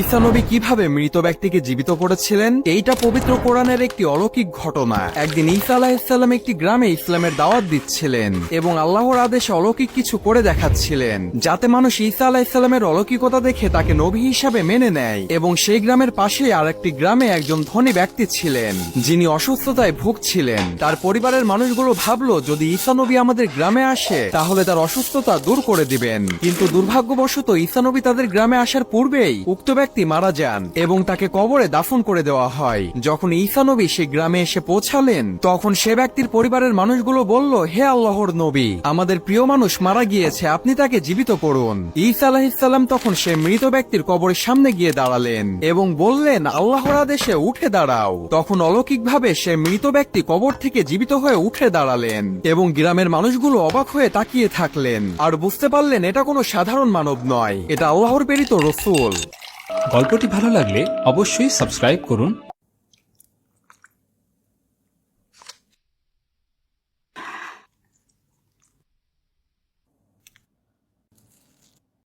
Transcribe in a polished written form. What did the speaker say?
ঈসা নবী কিভাবে মৃত ব্যক্তিকে জীবিত করেছিলেন এইটা পবিত্র কোরআনের একটি অলৌকিক ঘটনা। একদিন ঈসা আলাইহিসসালাম একটি গ্রামে ইসলামের দাওয়াত দিচ্ছিলেন এবং আল্লাহর আদেশে অলৌকিক কিছু করে দেখাচ্ছিলেন, যাতে মানুষ ঈসা আলাইহিসসালামের অলৌকিকতা দেখে তাকে নবী হিসাবে মেনে নেয়। এবং সেই গ্রামের পাশেই আর একটি গ্রামে একজন ধনী ব্যক্তি ছিলেন যিনি অসুস্থতায় ভুগছিলেন। তার পরিবারের মানুষগুলো ভাবলো, যদি ঈসা নবী আমাদের গ্রামে আসে তাহলে তার অসুস্থতা দূর করে দিবেন। কিন্তু দুর্ভাগ্যবশত ঈসা নবী তাদের গ্রামে আসার পূর্বেই উক্ত ব্যক্তি মারা যান এবং তাকে কবরে দাফন করে দেওয়া হয়। যখন ঈসা নবী সেই গ্রামে এসে পৌঁছালেন তখন সে ব্যক্তির পরিবারের মানুষগুলো বলল, হে আল্লাহর নবী, আমাদের প্রিয় মানুষ মারা গিয়েছে, আপনি তাকে জীবিত করুন। ঈসা আলাইহিসসালাম তখন সে মৃত ব্যক্তির কবরের সামনে গিয়ে দাঁড়ালেন এবং বললেন, আল্লাহর আদেশে উঠে দাঁড়াও। তখন অলৌকিকভাবে সে মৃত ব্যক্তি কবর থেকে জীবিত হয়ে উঠে দাঁড়ালেন এবং গ্রামের মানুষগুলো অবাক হয়ে তাকিয়ে থাকলেন আর বুঝতে পারলেন এটা কোনো সাধারণ মানব নয়, এটা আল্লাহর প্রেরিত রাসূল। গল্পটি ভালো লাগলে অবশ্যই সাবস্ক্রাইব করুন